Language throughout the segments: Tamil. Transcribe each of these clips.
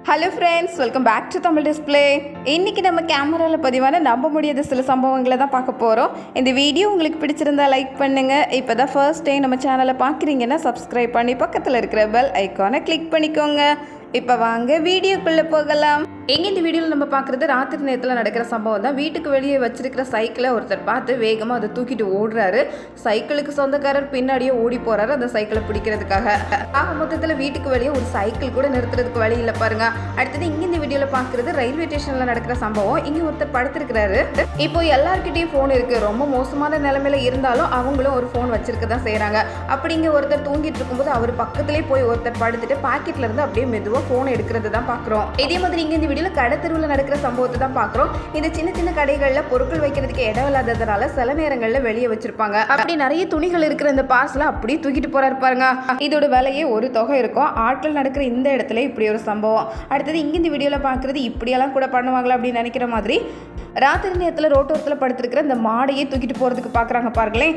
Hello friends, welcome back to Tamil display. இன்றைக்கி நம்ம கேமராவில் பதிவான நம்ப முடியாத சில சம்பவங்களை தான் பார்க்க போகிறோம். இந்த வீடியோ உங்களுக்கு பிடிச்சிருந்தா லைக் பண்ணுங்கள். இப்போ தான் ஃபர்ஸ்ட் டைம் நம்ம சேனலை பார்க்குறீங்கன்னா சப்ஸ்கிரைப் பண்ணி பக்கத்தில் இருக்கிற பெல் ஐக்கானை கிளிக் பண்ணிக்கோங்க. இப்போ வாங்க வீடியோக்குள்ளே போகலாம். எங்கே இந்த வீடியோவில் நம்ம பார்க்குறது ராத்திரி நேரத்தில் நடக்கிற சம்பவம் தான். வீட்டுக்கு வெளியே வச்சிருக்கிற சைக்கிளை ஒருத்தர் பார்த்து வேகமாக அதை தூக்கிட்டு ஓடுறாரு. சைக்கிளுக்கு சொந்தக்காரர் பின்னாடியே ஓடி போகிறாரு அந்த சைக்கிளை பிடிக்கிறதுக்காக. ஆக மொத்தத்தில் வீட்டுக்கு வெளியே ஒரு சைக்கிள் கூட நிறுத்துறதுக்கு வழி இல்லை பாருங்க. அடுத்தது இங்கே இந்த வீடியோவில் பார்க்குறது ரயில்வே ஸ்டேஷனில் நடக்கிற சம்பவம். இங்கே ஒருத்தர் படுத்திருக்கிறாரு. இப்போ எல்லாருக்கிட்டையும் ஃபோன் இருக்குது. ரொம்ப மோசமான நிலைமையில இருந்தாலும் அவங்களும் ஒரு ஃபோன் வச்சிருக்க தான் செய்கிறாங்க. அப்படிங்க ஒருத்தர் தூங்கிட்டு இருக்கும்போது அவர் பக்கத்திலே போய் ஒருத்தர் படுத்துட்டு பாக்கெட்ல இருந்து அப்படியே மெதுவாக ஃபோன் எடுக்கிறது தான் பார்க்குறோம். இதே மாதிரி இங்கே இந்த வீடியோவில் கடை தெருவில் நடக்கிற சம்பவத்தை தான் பார்க்குறோம். இந்த சின்ன சின்ன கடைகளில் பொருட்கள் வைக்கிறதுக்கு இடம் இல்லாததுனால சில நேரங்களில் வெளியே வச்சிருப்பாங்க. அப்படி நிறைய துணிகள் இருக்கிற இந்த பார்சலை அப்படியே தூக்கிட்டு போறாரு பாருங்க. இதோட விலையே ஒரு தொகை இருக்கும். ஆட்கள் நடக்கிற இந்த இடத்துல இப்படி ஒரு சம்பவம். அடுத்தது இங்கே இந்த வீடியோவில் பார்க்குறது இப்படியெல்லாம் கூட பண்ணுவாங்களா அப்படின்னு நினைக்கிற மாதிரி ராத்திரி நேரத்தில் ரோட்டோரத்தில் படுத்திருக்கிற இந்த மாடையே தூக்கிட்டு போகிறதுக்கு பார்க்குறாங்க பாருங்களேன்.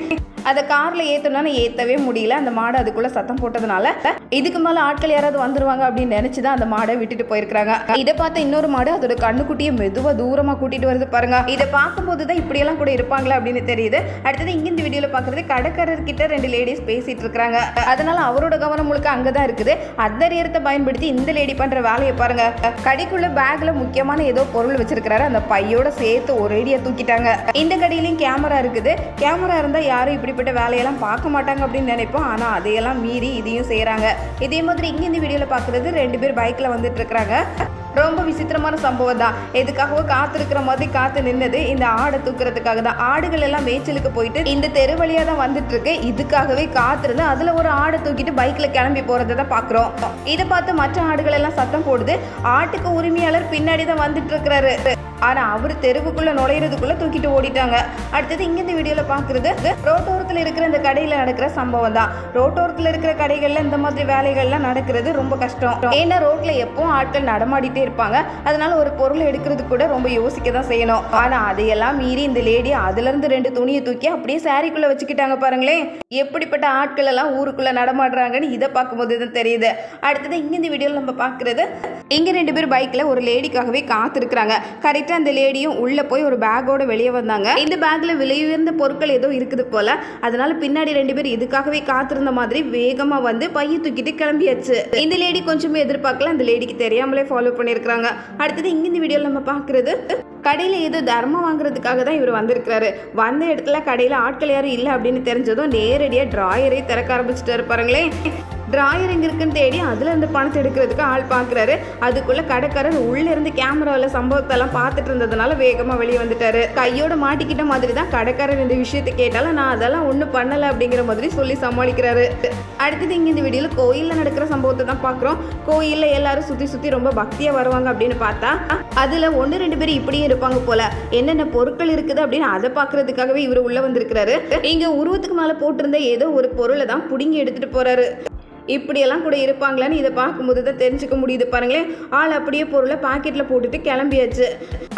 அதை காரில் ஏற்றணும்னா ஏற்றவே முடியல. அந்த மாடை அதுக்குள்ளே சத்தம் போட்டதுனால இதுக்கு மேலே ஆட்கள் யாராவது வந்துருவாங்க அப்படின்னு நினச்சி தான் அந்த மாடை விட்டுட்டு போயிருக்கிறாங்க. இதை பார்த்து இன்னொரு மாடு அதோட கண்ணுக்குட்டியை மெதுவாக தூரமாக கூட்டிகிட்டு வருது பாருங்க. இதை பார்க்கும்போது தான் இப்படியெல்லாம் கூட இருப்பாங்களா அப்படின்னு தெரியுது. அடுத்தது இங்கே இந்த வீடியோவில் பார்க்குறது கடைக்காரர்கிட்ட ரெண்டு லேடிஸ் பேசிகிட்டு இருக்கிறாங்க. அதனால அவரோட கவனம் முழுக்க அங்கே தான் இருக்குது. அந்த நேரத்தை பயன்படுத்தி இந்த லேடி பண்ணுற வேலையை பாருங்க. கடைக்குள்ள பேக்கில் முக்கியமான ஏதோ பொருள் வச்சிருக்கிறாரு. அந்த பையோட சேர்த்து ஒரேடியா தூக்கிட்டாங்க. இந்த கடையிலையும் கேமரா இருக்குது. கேமரா இருந்தால் யாரும் இப்படிப்பட்ட வேலையெல்லாம் பார்க்க மாட்டாங்க அப்படின்னு நினைப்போம். ஆனால் அதையெல்லாம் மீறி இதையும் செய்கிறாங்க. இதே மாதிரி இங்கே இந்த வீடியோவில் பார்க்குறது ரெண்டு பேர் பைக்கில் வந்துட்டு இருக்கிறாங்க. ரொம்ப விசித்திரமான சம்பவம் தான். எதுக்காகவோ காத்திருக்கிற மாதிரி காத்து நின்னது இந்த ஆடை தூக்குறதுக்காக தான். ஆடுகள் எல்லாம் மேய்ச்சலுக்கு போயிட்டு இந்த தெரு வழியாக தான் வந்துட்டு இருக்கு. இதுக்காகவே காத்திருந்து அதில் ஒரு ஆடை தூக்கிட்டு பைக்கில் கிளம்பி போகிறத தான் பார்க்குறோம். இதை பார்த்து மற்ற ஆடுகள் எல்லாம் சத்தம் போடுது. ஆட்டுக்கு உரிமையாளர் பின்னாடி தான் வந்துட்டு இருக்கிறாரு. ஆனால் அவர் தெருவுக்குள்ளே நுழையிறதுக்குள்ளே தூக்கிட்டு ஓடிட்டாங்க. அடுத்தது இங்கே இந்த வீடியோவில் பார்க்குறது ரோட்டோரத்தில் இருக்கிற இந்த கடையில் நடக்கிற சம்பவம் தான். ரோட்டோரத்தில் இருக்கிற கடைகளில் இந்த மாதிரி வேலைகள்லாம் நடக்கிறது ரொம்ப கஷ்டம். ஏன்னா ரோட்டில் எப்பவும் ஆட்கள் நடமாடிட்டே இருப்பாங்க. அதனால ஒரு பொருளை எடுக்கிறது கூட ரொம்ப யோசிக்க தான் செய்யணும். ஆனால் அதையெல்லாம் மீறி இந்த லேடி அதுலேருந்து ரெண்டு துணியை தூக்கி அப்படியே சாரிக்குள்ளே வச்சுக்கிட்டாங்க பாருங்களேன். எப்படிப்பட்ட ஆட்கள் எல்லாம் ஊருக்குள்ளே நடமாடுறாங்கன்னு இதை பார்க்கும்போது தான் தெரியுது. அடுத்தது இங்கே இந்த வீடியோவில் நம்ம பார்க்குறது இங்கே ரெண்டு பேர் பைக்கில் ஒரு லேடிக்காகவே காத்திருக்கிறாங்க. கரெக்டாக அந்த லேடியும் உள்ள போய் ஒரு பேக்கோட வெளியே வந்தாங்க. இந்த பேக்ல விலை உயர்ந்த பொருட்கள் ஏதோ இருக்குது போல. அதனால பின்னாடி ரெண்டு பேர் இதுக்காகவே காத்திருந்த மாதிரி வேகமா வந்து பைய தூக்கிட்டு கிளம்பியாச்சு. இந்த லேடி கொஞ்சமே எதிர்பார்க்கல. அந்த லேடிக்கு தெரியாமலே ஃபாலோ பண்ணியிருக்காங்க. அடுத்தது இங்க இந்த வீடியோல நம்ம பார்க்கறது கடையில் ஏதோ தர்மம் வாங்குறதுக்காக தான் இவர் வந்திருக்கிறாரு. வந்த இடத்துல கடையில் ஆட்கள் யாரும் இல்லை அப்படின்னு தெரிஞ்சதும் நேரடியாக டிராயரை திறக்க ஆரம்பிச்சுட்டு இருப்பாருங்களே. டிராயர் எங்கே இருக்குன்னு தேடி அதில் இருந்து பணத்தை எடுக்கிறதுக்கு ஆள் பார்க்குறாரு. அதுக்குள்ளே கடைக்காரர் உள்ளே இருந்து கேமராவில் சம்பவத்தெல்லாம் பார்த்துட்டு இருந்ததுனால வேகமாக வெளியே வந்துட்டாரு. கையோட மாட்டிக்கிட்ட மாதிரி தான் கடைக்காரர் இந்த விஷயத்தை கேட்டாலும் நான் அதெல்லாம் ஒன்றும் பண்ணலை அப்படிங்கிற மாதிரி சொல்லி சமாளிக்கிறாரு. அடுத்தது இங்கே இந்த வீடியோவில் கோயிலில் நடக்கிற சம்பவத்தை தான் பார்க்குறோம். கோயிலில் எல்லாரும் சுற்றி ரொம்ப பக்தியாக வருவாங்க அப்படின்னு பார்த்தா அதில் ஒன்று ரெண்டு பேர் இப்படியே இருப்பாங்க போல. என்னென்ன பொருட்கள் இருக்குது அப்படின்னு அதை பார்க்கறதுக்காகவே இவர் உள்ளே வந்திருக்கிறாரு. இங்கே உருவத்துக்கு மேலே போட்டிருந்த ஏதோ ஒரு பொருளை தான் பிடுங்கி எடுத்துகிட்டு போகிறாரு. இப்படியெல்லாம் கூட இருப்பாங்களான்னு இதை பார்க்கும்போது தான் தெரிஞ்சுக்க முடியுது பாருங்களேன். ஆள் அப்படியே பொருளை பாக்கெட்டில் போட்டுட்டு கிளம்பியாச்சு.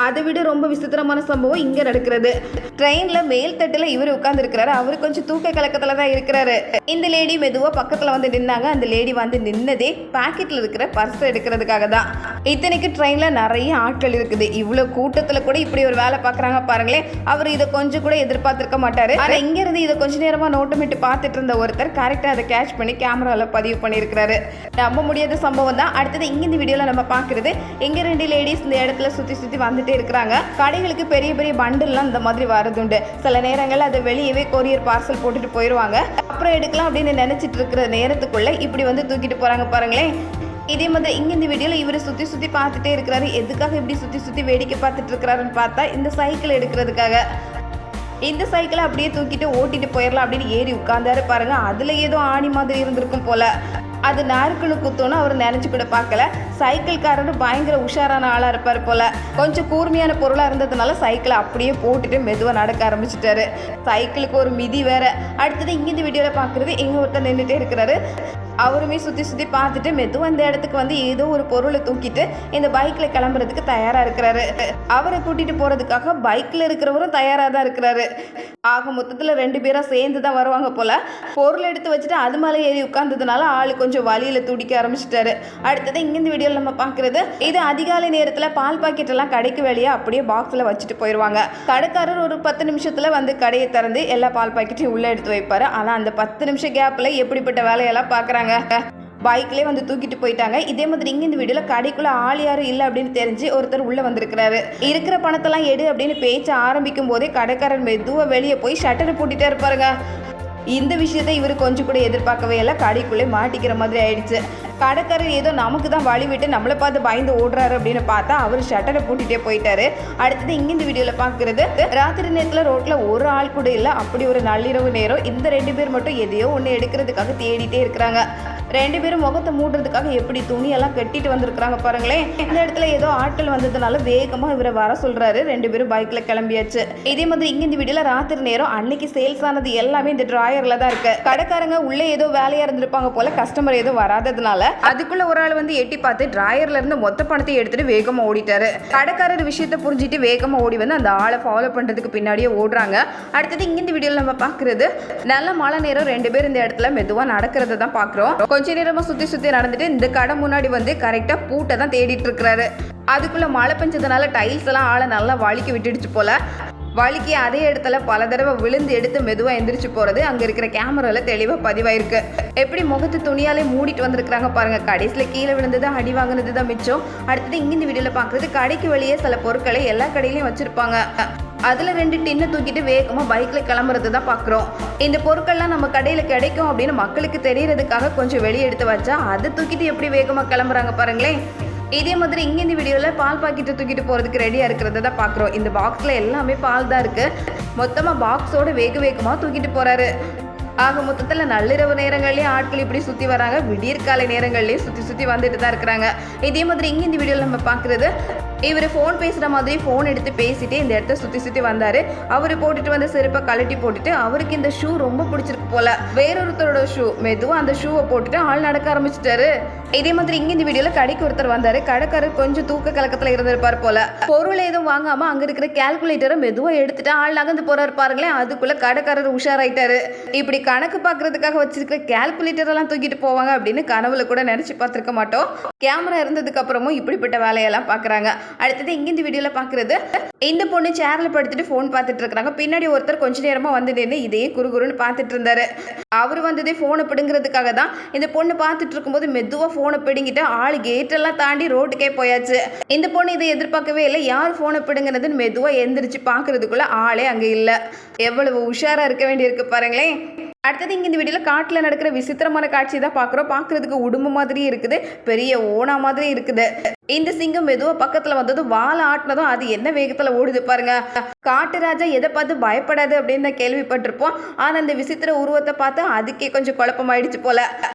அதை விட ரொம்ப விசித்திரமான சம்பவம் இங்கே நடக்கிறது. ட்ரெயினில் மேல் தட்டில் இவர் உட்காந்துருக்கிறாரு. அவர் கொஞ்சம் தூக்க கலக்கத்தில் தான் இருக்கிறாரு. இந்த லேடி மெதுவாக பக்கத்தில் வந்து நின்னாங்க. அந்த லேடி வந்து நின்னதே பாக்கெட்டில் இருக்கிற பர்ஸை எடுக்கிறதுக்காக தான். இத்தனைக்கு ட்ரெயினில் நிறைய ஆட்கள் இருக்குது. இவ்வளோ கூட்டத்தில் கூட இப்படி ஒரு வேலை பார்க்குறாங்க பாருங்களேன். அவர் இதை கொஞ்சம் கூட எதிர்பார்த்துருக்க மாட்டாரு. ஆனால் இங்கேருந்து இதை கொஞ்சம் நேரமாக நோட்டமிட்டு பார்த்துட்டு இருந்த ஒருத்தர் கரெக்டாக அதை கேட்ச் பண்ணி கேமராவில் பதிவு பண்ணியிருக்கிறாரு. நம்ப முடியாத சம்பவம் தான். அடுத்தது இங்க இந்த வீடியோல நம்ம பார்க்கிறது இங்க ரெண்டு லேடிஸ் இந்த இடத்துல சுத்தி வந்துட்டே இருக்கிறாங்க. கடைகளுக்கு பெரிய பெரிய பண்டல்லாம் இந்த மாதிரி வரதுண்டு. சில நேரங்கள் அதை வெளியவே கொரியர் பார்சல் போட்டுட்டு போயிடுவாங்க. அப்புறம் எடுக்கலாம் அப்படின்னு நினைச்சிட்டு இருக்கிற நேரத்துக்குள்ள இப்படி வந்து தூக்கிட்டு போறாங்க பாருங்களேன். இதே மாதிரி இங்க இந்த வீடியோல இவரு சுத்தி பார்த்துட்டே இருக்கிறாரு. எதுக்காக இப்படி சுத்தி வேடிக்கை பார்த்துட்டு இருக்கிறாருன்னு பார்த்தா இந்த சைக்கிள் எடுக்கிறதுக்காக. இந்த சைக்கிளை அப்படியே தூக்கிட்டு ஓட்டிட்டு போயிடலாம் அப்படின்னு ஏறி உட்கார்ந்தாரு பாருங்க. அதுல ஏதோ ஆணி மாதிரி இருந்திருக்கும் போல. அது நாருக்குன்னு குத்தோன்னு அவர் நினைச்சு கூட பார்க்கல. சைக்கிள்காரரு பயங்கர உஷாரான ஆளாக இருப்பார் போல. கொஞ்சம் கூர்மையான பொருளாக இருந்ததுனால சைக்கிளை அப்படியே போட்டுட்டு மெதுவாக நடக்க ஆரம்பிச்சிட்டாரு. சைக்கிளுக்கு ஒரு மிதி வேற. அடுத்தது இங்கே இந்த வீடியோவில் பார்க்குறது எங்க ஒருத்தர் நின்றுட்டே இருக்கிறாரு. அவருமே சுற்றி பார்த்துட்டு மெதுவாக இந்த இடத்துக்கு வந்து ஏதோ ஒரு பொருளை தூக்கிட்டு இந்த பைக்கில் கிளம்புறதுக்கு தயாராக இருக்கிறாரு. அவரை கூட்டிகிட்டு போகிறதுக்காக பைக்கில் இருக்கிறவரும் தயாராக தான் இருக்கிறாரு. ஆக மொத்தத்தில் ரெண்டு பேராக சேர்ந்து தான் வருவாங்க போல். பொருள் எடுத்து வச்சுட்டு அது மேலே ஏறி உட்கார்ந்ததுனால ஆள் கொஞ்சம் கொஞ்சம் வலியில் துடிக்க ஆரம்பிச்சிட்டாரு. அடுத்தது இங்கே இந்த வீடியோவில் நம்ம பார்க்குறது, இது அதிகாலை நேரத்தில் பால் பாக்கெட் எல்லாம் கடைக்கு வெளியே அப்படியே பாக்ஸில் வச்சுட்டு போயிடுவாங்க. கடைக்காரர் ஒரு 10 நிமிஷத்தில் வந்து கடையை திறந்து எல்லா பால் பாக்கெட்டையும் உள்ளே எடுத்து வைப்பார். ஆனால் அந்த 10 நிமிஷம் கேப்பில் எப்படிப்பட்ட வேலையெல்லாம் பார்க்குறாங்க. பைக்லேயே வந்து தூக்கிட்டு போயிட்டாங்க. இதே மாதிரி இங்கே இந்த வீடியோவில் கடைக்குள்ளே ஆள் யாரும் இல்லை அப்படின்னு தெரிஞ்சு ஒருத்தர் உள்ளே வந்திருக்கிறாரு. இருக்கிற பணத்தெல்லாம் எடு அப்படின்னு பேச்ச ஆரம்பிக்கும் போதே கடைக்காரர் மெதுவாக வெளியே போய் ஷட்டரை பூட்டிட்டே இருப்பாருங்க. இந்த விஷயத்தை இவர் கொஞ்சம் கூட எதிர்பார்க்கவே இல்லை. கடைக்குள்ளே மாட்டிக்கிற மாதிரி ஆயிடுச்சு. கடைக்காரர் ஏதோ நமக்கு தான் வழி விட்டு நம்மளை பார்த்து பயந்து ஓடுறாரு அப்படின்னு பார்த்தா அவர் ஷட்டரை பூட்டிகிட்டே போயிட்டாரு. அடுத்தது இங்கே இந்த வீடியோவில் பார்க்குறது, ராத்திரி நேரத்தில் ரோட்டில் ஒரு ஆள் கூட இல்லை. அப்படி ஒரு நள்ளிரவு நேரம் இந்த 2 பேர் மட்டும் எதையோ ஒன்று எடுக்கிறதுக்காக தேடிட்டே இருக்கிறாங்க. 2 பேரும் முகத்தை மூடுறதுக்காக எப்படி துணியெல்லாம் கட்டிட்டு வந்திருக்கிறாங்க பாருங்களேன். இந்த இடத்துல ஏதோ ஆட்கள் வந்ததுனால வேகமாக இவரை வர சொல்கிறாரு. 2 பேரும் பைக்கில் கிளம்பியாச்சு. இதே மாதிரி இங்கே இந்த வீடியோவில் ராத்திரி நேரம் அன்னைக்கு சேல்ஸ் ஆனது எல்லாமே இந்த ட்ராயரில் தான் இருக்கு. கடைக்காரங்க உள்ளே ஏதோ வேலையாக இருந்திருப்பாங்க போல, கஸ்டமர் ஏதோ வராததுனால அதுக்குள்ள ஒரு ஆள் வந்து எட்டி பார்த்து டிராயர்ல இருந்து மொத்த பணத்தை எடுத்துட்டு வேகமா ஓடிட்டாரு. கடைக்காரர் விஷயத்தை புரிஞ்சுட்டு வேகமா ஓடி வந்து அந்த ஆளை ஃபாலோ பண்றதுக்கு பின்னாடியே ஓடுறாங்க. அடுத்தது இங்க இந்த வீடியோல நம்ம பாக்குறது, நல்ல மழை நேரம் 2 பேர் இந்த இடத்துல மெதுவா நடக்கிறத தான் பாக்குறோம். கொஞ்ச நேரமா சுத்தி சுத்தி நடந்துட்டு இந்த கடை முன்னாடி வந்து கரெக்டா பூட்டை தான் தேடிட்டு இருக்கிறாரு. அதுக்குள்ள மழை பெஞ்சதுனால டைல்ஸ் எல்லாம் ஆளை நல்லா வலிக்கி விட்டுடுச்சு போல. வலிக்கு அதே இடத்துல பல தடவை விழுந்து எடுத்து மெதுவாக எந்திரிச்சு போகிறது அங்கே இருக்கிற கேமராவில் தெளிவாக பதிவாயிருக்கு. எப்படி முகத்து துணியாலே மூடிட்டு வந்திருக்கிறாங்க பாருங்க. கடைசியில் கீழே விழுந்தது அடி வாங்கினது தான் மிச்சம். அடுத்தது இங்கே இந்த வீடியோவில் பார்க்குறது, கடைக்கு வெளியே சில பொருட்களை எல்லா கடையிலையும் வச்சுருப்பாங்க. அதில் 2 டின்னை தூக்கிட்டு வேகமாக பைக்கில் கிளம்புறது தான் பார்க்குறோம். இந்த பொருட்கள்லாம் நம்ம கடையில் கிடைக்கும் அப்படின்னு மக்களுக்கு தெரியறதுக்காக கொஞ்சம் வெளியே எடுத்து வச்சா அதை தூக்கிட்டு எப்படி வேகமாக கிளம்புறாங்க பாருங்களேன். இதே மாதிரி இங்கே இந்த வீடியோவில் பால் பாக்கெட்டை தூக்கிட்டு போகிறதுக்கு ரெடியாக இருக்கிறத தான் பார்க்குறோம். இந்த பாக்ஸில் எல்லாமே பால் தான் இருக்குது. மொத்தமாக பாக்ஸோடு வேகமாக தூக்கிட்டு போகிறாரு. ஆக மொத்தத்தில் நள்ளிரவு நேரங்கள்லேயும் ஆட்கள் இப்படி சுற்றி வராங்க, விடியற்காலை நேரங்கள்லேயும் சுற்றி வந்துட்டு தான் இருக்கிறாங்க. இதே மாதிரி இங்கே இந்த வீடியோவில் நம்ம பார்க்குறது, இவர் ஃபோன் பேசுகிற மாதிரி ஃபோன் எடுத்து பேசிட்டு இந்த இடத்த சுற்றி வந்தார். அவர் போட்டுட்டு வந்து செருப்பை கழட்டி போட்டுட்டு அவருக்கு இந்த ஷூ ரொம்ப பிடிச்சிருக்கு போல. வேறொருத்தரோட ஷூ மெதுவாக அந்த ஷூவை போட்டுட்டு ஆள் நடக்க ஆரம்பிச்சிட்டாரு. இதே மாதிரி இங்கே இந்த வீடியோவில் கடைக்கு ஒருத்தர் வந்தார். கடைக்காரர் கொஞ்சம் தூக்க கலக்கத்தில் இருந்திருப்பார் போல. பொருள் எதுவும் வாங்காமல் அங்கே இருக்கிற கால்குலேட்டரை மெதுவாக எடுத்துட்டு ஆள் நகர்ந்து போறாரு பாருங்களேன். அதுக்குள்ளே கடைக்காரர் உஷாராயிட்டாரு. இப்படி கணக்கு பார்க்கறதுக்காக வச்சிருக்கிற கால்குலேட்டர் எல்லாம் தூக்கிட்டு போவாங்க அப்படின்னு கனவுல கூட நினைச்சு பார்த்துருக்க மாட்டோம். கேமரா இருந்ததுக்கு அப்புறமும் இப்படிப்பட்ட வேலையெல்லாம் பார்க்குறாங்க. அடுத்தது இங்கே இந்த வீடியோவில் பார்க்குறது, இந்த பொண்ணு சேரில் படுத்துட்டு ஃபோன் பார்த்துட்டு இருக்கிறாங்க. பின்னாடி ஒருத்தர் கொஞ்ச நேரமாக வந்து நின்று இதே குறுகுறுன்னு பார்த்துட்டு இருந்தாரு. அவர் வந்ததே ஃபோனை பிடுங்கிறதுக்காக தான். இந்த பொண்ணு பார்த்துட்டு இருக்கும்போது மெதுவாக ஃபோனை பிடுங்கிட்டு ஆள் கேட்டெல்லாம் தாண்டி ரோட்டுக்கே போயாச்சு. இந்த பொண்ணு இதை எதிர்பார்க்கவே இல்லை. யார் ஃபோனை பிடுங்கினதுன்னு மெதுவாக எந்திரிச்சு பார்க்கறதுக்குள்ள ஆளே அங்கே இல்லை. எவ்வளவு உஷாராக இருக்க வேண்டியிருக்கு பாருங்களேன். அடுத்தது இங்கே இந்த வீடியோவில் காட்டில் நடக்கிற விசித்திரமான காட்சி தான் பார்க்குறோம். பார்க்குறதுக்கு உடும்பு மாதிரி இருக்குது, பெரிய ஓனா மாதிரி இருக்குது. இந்த சிங்கம் மெதுவாக பக்கத்தில் வந்ததும் வாழை ஆட்டினதும் அது என்ன வேகத்தில் ஓடுது பாருங்க. காட்டு ராஜா எதை பார்த்து பயப்படாது அப்படின்னு தான் கேள்விப்பட்டிருப்போம். ஆனால் அந்த விசித்திர உருவத்தை பார்த்து அதுக்கே கொஞ்சம் குழப்பமாயிடுச்சு போல.